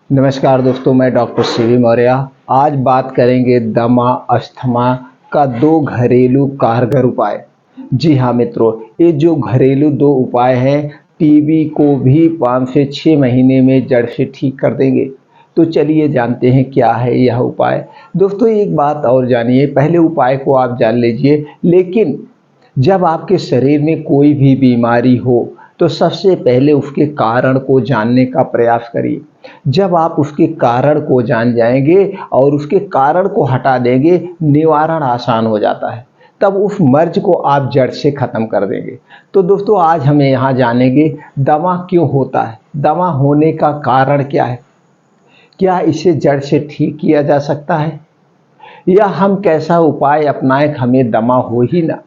नमस्कार दोस्तों, मैं डॉक्टर सीवी मौर्य। आज बात करेंगे दमा अस्थमा का दो घरेलू कारगर उपाय। जी हाँ मित्रों, ये जो घरेलू दो उपाय हैं टीबी को भी 5 से 6 महीने में जड़ से ठीक कर देंगे। तो चलिए जानते हैं क्या है यह उपाय। दोस्तों एक बात और जानिए, पहले उपाय को आप जान लीजिए, लेकिन जब आपके शरीर में कोई भी बीमारी हो तो सबसे पहले उसके कारण को जानने का प्रयास करिए। जब आप उसके कारण को जान जाएंगे और उसके कारण को हटा देंगे, निवारण आसान हो जाता है। तब उस मर्ज को आप जड़ से खत्म कर देंगे। तो दोस्तों आज हमें यहाँ जानेंगे दमा क्यों होता है, दमा होने का कारण क्या है, क्या इसे जड़ से ठीक किया जा सकता है, या हम कैसा उपाय अपनाएं हमें दमा हो ही ना।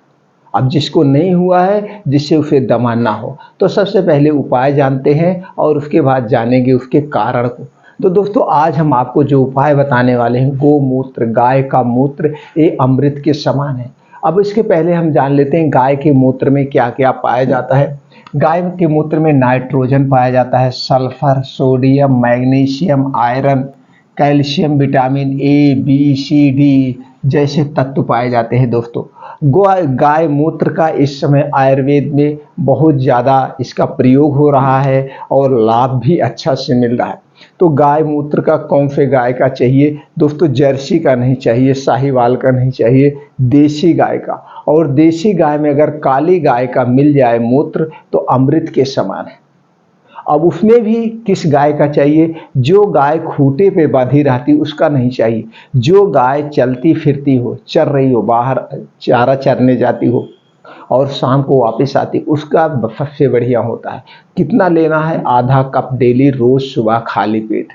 अब जिसको नहीं हुआ है, जिससे उसे दमा ना हो, तो सबसे पहले उपाय जानते हैं और उसके बाद जानेंगे उसके कारण को। तो दोस्तों आज हम आपको जो उपाय बताने वाले हैं, गोमूत्र, गाय का मूत्र, ये अमृत के समान है। अब इसके पहले हम जान लेते हैं गाय के मूत्र में क्या क्या पाया जाता है। गाय के मूत्र में नाइट्रोजन पाया जाता है, sulphur, sodium, magnesium, iron, calcium, vitamin A, B, C, D जैसे तत्व पाए जाते हैं। दोस्तों गाय मूत्र का इस समय आयुर्वेद में बहुत ज़्यादा इसका प्रयोग हो रहा है और लाभ भी अच्छा से मिल रहा है। तो गाय मूत्र का कौन से गाय का चाहिए दोस्तों? जर्सी का नहीं चाहिए, साहिवाल का नहीं चाहिए, देसी गाय का। और देसी गाय में अगर काली गाय का मिल जाए मूत्र तो अमृत के समान है। अब उसमें भी किस गाय का चाहिए? जो गाय खूंटे पे बांधी रहती उसका नहीं चाहिए। जो गाय चलती फिरती हो, चर रही हो, बाहर चारा चरने जाती हो और शाम को वापस आती, उसका सबसे बढ़िया होता है। कितना लेना है? आधा कप डेली, रोज सुबह खाली पेट।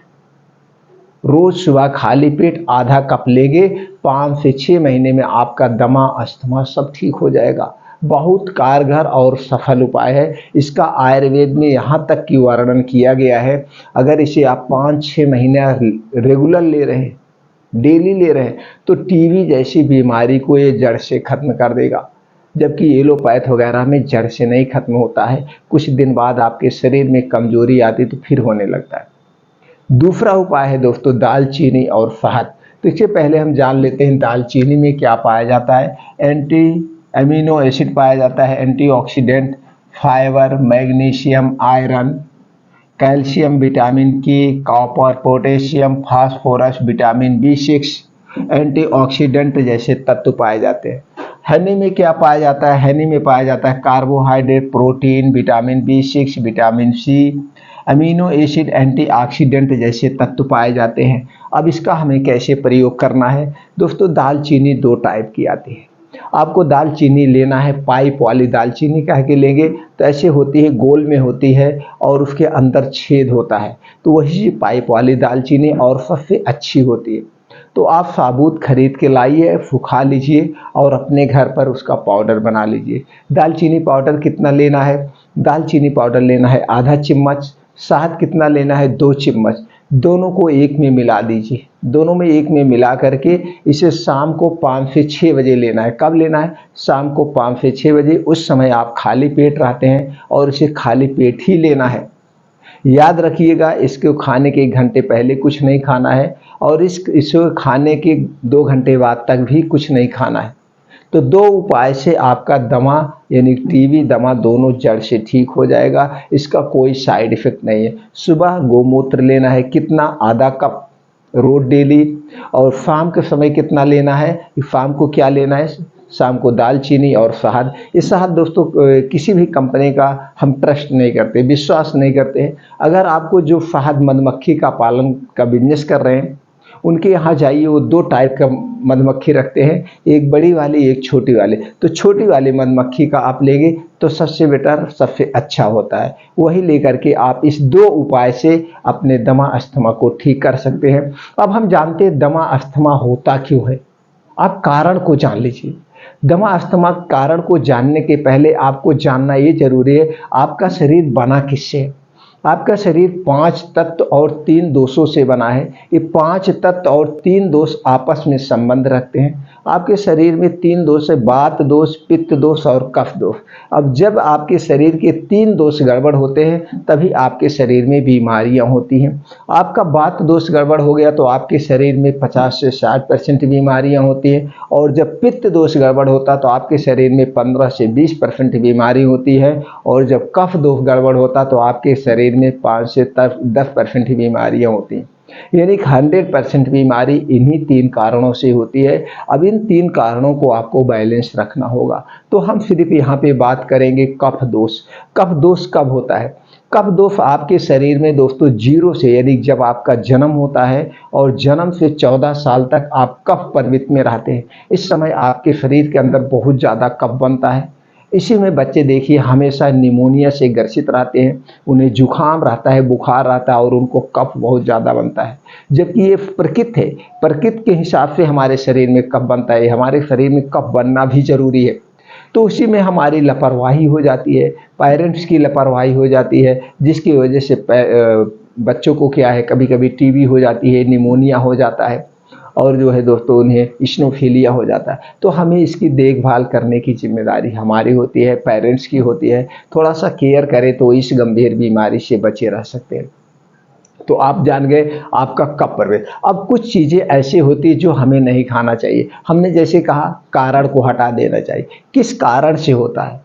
रोज सुबह खाली पेट आधा कप लेंगे, 5 से 6 महीने में आपका दमा अस्थमा सब ठीक हो जाएगा। बहुत कारगर और सफल उपाय है। इसका आयुर्वेद में यहाँ तक की वर्णन किया गया है, अगर इसे आप 5-6 महीने रेगुलर ले रहे हैं, डेली ले रहे हैं, तो टीबी जैसी बीमारी को ये जड़ से खत्म कर देगा। जबकि एलोपैथ वगैरह में जड़ से नहीं खत्म होता है, कुछ दिन बाद आपके शरीर में कमजोरी आती तो फिर होने लगता है। दूसरा उपाय है दोस्तों दालचीनी और शहद। तो इससे पहले हम जान लेते हैं दालचीनी में क्या पाया जाता है। एंटी अमीनो एसिड पाया जाता है, antioxidant, fibre, magnesium, iron, calcium, vitamin K, copper, potassium, phosphorus, vitamin B6, antioxidant जैसे तत्व पाए जाते हैं। हनी में क्या पाया जाता है? हनी में पाया जाता है carbohydrate, protein, vitamin B6, vitamin C, amino acid, antioxidant जैसे तत्व पाए जाते हैं। अब इसका हमें कैसे प्रयोग करना है दोस्तों? दालचीनी 2 टाइप की आती है। आपको दालचीनी लेना है, पाइप वाली दालचीनी कह के लेंगे तो ऐसे होती है, गोल में होती है और उसके अंदर छेद होता है, तो वही पाइप वाली दालचीनी और सबसे अच्छी होती है। तो आप साबुत खरीद के लाइए, सुखा लीजिए और अपने घर पर उसका पाउडर बना लीजिए। दालचीनी पाउडर कितना लेना है? दालचीनी पाउडर लेना है आधा चम्मच। शहद कितना लेना है? 2 चम्मच। दोनों को एक में मिला दीजिए। दोनों में एक में मिला करके इसे शाम को 5 से 6 बजे लेना है। कब लेना है? शाम को 5 से 6 बजे। उस समय आप खाली पेट रहते हैं और इसे खाली पेट ही लेना है। याद रखिएगा, इसको खाने के 1 घंटे पहले कुछ नहीं खाना है और इसे खाने के 2 घंटे बाद तक भी कुछ नहीं खाना है। तो 2 उपाय से आपका दमा यानी टीबी दमा दोनों जड़ से ठीक हो जाएगा। इसका कोई साइड इफेक्ट नहीं है। सुबह गोमूत्र लेना है, कितना? आधा कप रोज डेली। और शाम के समय कितना लेना है? शाम को क्या लेना है? शाम को दालचीनी और शहद। ये शहद दोस्तों किसी भी कंपनी का हम ट्रस्ट नहीं करते, विश्वास नहीं करते हैं। अगर आपको जो शहद मधुमक्खी का पालन का बिजनेस कर रहे हैं उनके यहाँ जाइए, वो 2 टाइप का मधुमक्खी रखते हैं, एक बड़ी वाली, एक छोटी वाली। तो छोटी वाली मधुमक्खी का आप लेंगे तो सबसे बेटर, सबसे अच्छा होता है। वही लेकर के आप इस 2 उपाय से अपने दमा अस्थमा को ठीक कर सकते हैं। अब हम जानते हैं दमा अस्थमा होता क्यों है। आप कारण को जान लीजिए। दमा अस्थमा कारण को जानने के पहले आपको जानना ये जरूरी है, आपका शरीर बना किससे है। आपका शरीर 5 तत्व और 3 दोषों से बना है। ये 5 तत्व और 3 दोष आपस में संबंध रखते हैं। आपके शरीर में 3 दोष है, वात दोष, पित्त दोष और कफ दोष। अब जब आपके शरीर के 3 दोष गड़बड़ होते हैं तभी आपके शरीर में बीमारियां होती हैं। आपका वात दोष गड़बड़ हो गया तो आपके शरीर में 50 से 60% बीमारियां होती हैं, और जब पित्त दोष गड़बड़ होता तो आपके शरीर में 15 से 20% बीमारी होती है, और जब कफ दोष गड़बड़ होता तो आपके शरीर में 5 से 10% बीमारियां होती हैं। यानी कि 100% बीमारी इन्हीं 3 कारणों से होती है। अब इन 3 कारणों को आपको बैलेंस रखना होगा। तो हम सिर्फ यहाँ पे बात करेंगे कफ दोष। कफ दोष कब होता है? कफ दोष आपके शरीर में दोस्तों 0 से, यानी जब आपका जन्म होता है और जन्म से 14 साल तक आप कफ प्रवृत्त में रहते हैं, इस समय आपके शरीर के अंदर बहुत ज़्यादा कफ बनता है। इसी में बच्चे देखिए हमेशा निमोनिया से ग्रसित रहते हैं, उन्हें जुकाम रहता है, बुखार रहता है और उनको कफ बहुत ज़्यादा बनता है। जबकि ये प्रकृति है, प्रकृति के हिसाब से हमारे शरीर में कफ बनता है, हमारे शरीर में कफ बनना भी जरूरी है। तो उसी में हमारी लापरवाही हो जाती है, पेरेंट्स की लापरवाही हो जाती है, जिसकी वजह से बच्चों को क्या है, कभी कभी टीबी हो जाती है, निमोनिया हो जाता है, और जो है दोस्तों उन्हें इस्नोफीलिया हो जाता है। तो हमें इसकी देखभाल करने की जिम्मेदारी हमारी होती है, पेरेंट्स की होती है। थोड़ा सा केयर करें तो इस गंभीर बीमारी से बचे रह सकते हैं। तो आप जान गए आपका कफ प्रवेश। अब कुछ चीज़ें ऐसी होती है जो हमें नहीं खाना चाहिए। हमने जैसे कहा कारण को हटा देना चाहिए। किस कारण से होता है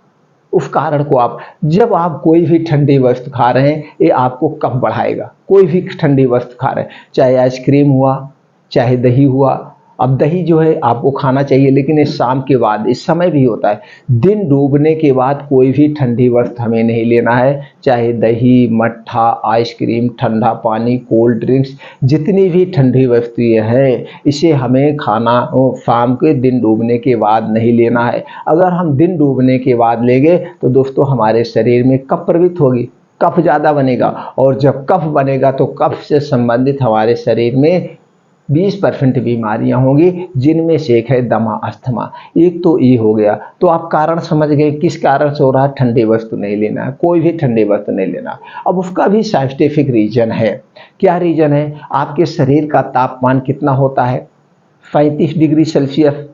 उस कारण को जब आप कोई भी ठंडी वस्तु खा रहे हैं ये आपको कफ बढ़ाएगा। कोई भी ठंडी वस्तु खा रहे हैं, चाहे आइसक्रीम हुआ, चाहे दही हुआ। अब दही जो है आपको खाना चाहिए, लेकिन इस शाम के बाद, इस समय भी होता है, दिन डूबने के बाद कोई भी ठंडी वस्तु हमें नहीं लेना है। चाहे दही, मट्ठा, आइसक्रीम, ठंडा पानी, कोल्ड ड्रिंक्स, जितनी भी ठंडी वस्तुएं हैं इसे हमें खाना शाम के दिन डूबने के बाद नहीं लेना है। अगर हम दिन डूबने के बाद लेंगे तो दोस्तों हमारे शरीर में कफ प्रवृत्त होगी, कफ ज़्यादा बनेगा, और जब कफ बनेगा तो कफ से संबंधित हमारे शरीर में 20% बीमारियां होंगी, जिनमें से एक है दमा, अस्थमा। एक तो ये हो गया। तो आप कारण समझ गए किस कारण से हो रहा है। ठंडी वस्तु नहीं लेना है, कोई भी ठंडी वस्तु नहीं लेना। अब उसका भी साइंटिफिक रीजन है। क्या रीजन है? आपके शरीर का तापमान कितना होता है? 35 डिग्री सेल्सियस,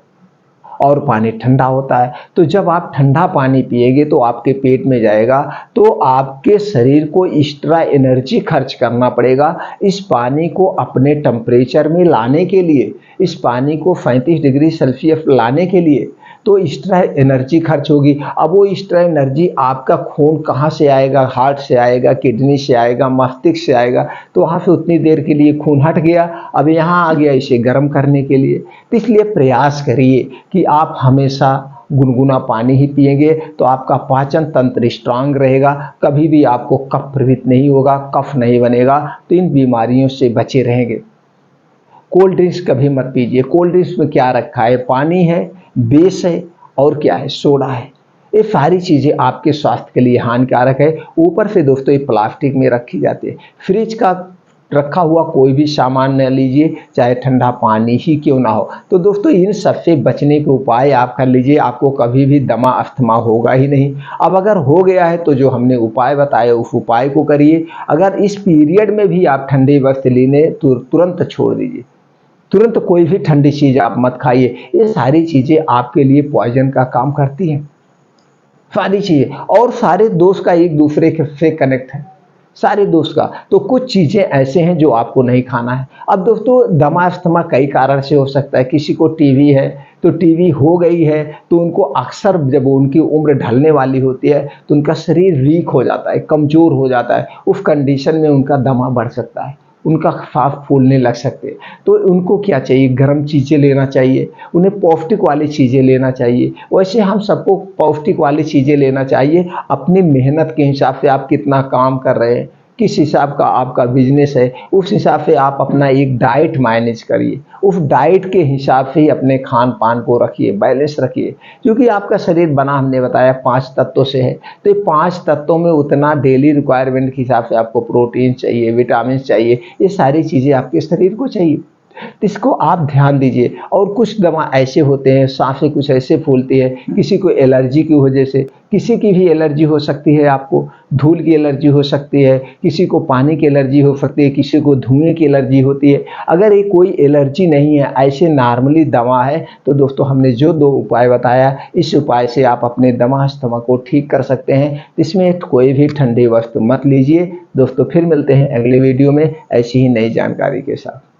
और पानी ठंडा होता है। तो जब आप ठंडा पानी पिएंगे तो आपके पेट में जाएगा, तो आपके शरीर को एक्स्ट्रा एनर्जी खर्च करना पड़ेगा इस पानी को अपने टेम्परेचर में लाने के लिए, इस पानी को 35 डिग्री सेल्सियस लाने के लिए। तो एक्स्ट्रा एनर्जी खर्च होगी। अब वो एक्स्ट्रा एनर्जी आपका खून कहाँ से आएगा? हार्ट से आएगा, किडनी से आएगा, मस्तिष्क से आएगा। तो वहाँ से उतनी देर के लिए खून हट गया, अब यहाँ आ गया इसे गर्म करने के लिए। तो इसलिए प्रयास करिए कि आप हमेशा गुनगुना पानी ही पिएंगे तो आपका पाचन तंत्र स्ट्रांग रहेगा, कभी भी आपको कफ प्रवृत्त नहीं होगा, कफ नहीं बनेगा, तो इन बीमारियों से बचे रहेंगे। कोल्ड ड्रिंक्स कभी मत पीजिए। कोल्ड ड्रिंक्स में क्या रखा है? पानी है, बेस है, और क्या है? सोडा है। ये सारी चीज़ें आपके स्वास्थ्य के लिए हानिकारक है। ऊपर से दोस्तों ये प्लास्टिक में रखी जाती है। फ्रिज का रखा हुआ कोई भी सामान न लीजिए, चाहे ठंडा पानी ही क्यों ना हो। तो दोस्तों इन सबसे बचने के उपाय आप कर लीजिए, आपको कभी भी दमा, अस्थमा होगा ही नहीं। अब अगर हो गया है तो जो हमने उपाय बताए उस उपाय को करिए। अगर इस पीरियड में भी आप ठंडी वस्तु लेने तो तुरंत छोड़ दीजिए, तुरंत कोई भी ठंडी चीज़ आप मत खाइए। ये सारी चीज़ें आपके लिए पॉइजन का काम करती हैं, सारी चीज़ें। और सारे दोस्त का एक दूसरे से कनेक्ट है, सारे दोस्त का। तो कुछ चीज़ें ऐसे हैं जो आपको नहीं खाना है। अब दोस्तों दमा, अस्थमा कई कारण से हो सकता है। किसी को टीबी है तो टीबी हो गई है तो उनको अक्सर जब उनकी उम्र ढलने वाली होती है तो उनका शरीर वीक हो जाता है, कमज़ोर हो जाता है। उस कंडीशन में उनका दमा बढ़ सकता है, उनका सांस फूलने लग सकते हैं। तो उनको क्या चाहिए? गर्म चीज़ें लेना चाहिए, उन्हें पौष्टिक वाली चीज़ें लेना चाहिए। वैसे हम सबको पौष्टिक वाली चीज़ें लेना चाहिए। अपनी मेहनत के हिसाब से आप कितना काम कर रहे हैं, किस हिसाब का आपका बिजनेस है, उस हिसाब से आप अपना एक डाइट मैनेज करिए। उस डाइट के हिसाब से ही अपने खान पान को रखिए, बैलेंस रखिए। क्योंकि आपका शरीर बना, हमने बताया, 5 तत्वों से है। तो ये 5 तत्वों में उतना डेली रिक्वायरमेंट के हिसाब से आपको प्रोटीन चाहिए, विटामिन चाहिए, ये सारी चीज़ें आपके शरीर को चाहिए। तो इसको आप ध्यान दीजिए। और कुछ दवा ऐसे होते हैं, सांसें कुछ ऐसे फूलती है, किसी को एलर्जी की वजह से, किसी की भी एलर्जी हो सकती है, आपको धूल की एलर्जी हो सकती है, किसी को पानी की एलर्जी हो सकती है, किसी को धुएं की एलर्जी होती है। अगर ये कोई एलर्जी नहीं है, ऐसे नॉर्मली दवा है, तो दोस्तों हमने जो 2 उपाय बताया, इस उपाय से आप अपने दमा अस्थमा को ठीक कर सकते हैं। इसमें कोई भी ठंडी वस्तु मत लीजिए। दोस्तों फिर मिलते हैं अगले वीडियो में ऐसी ही नई जानकारी के साथ।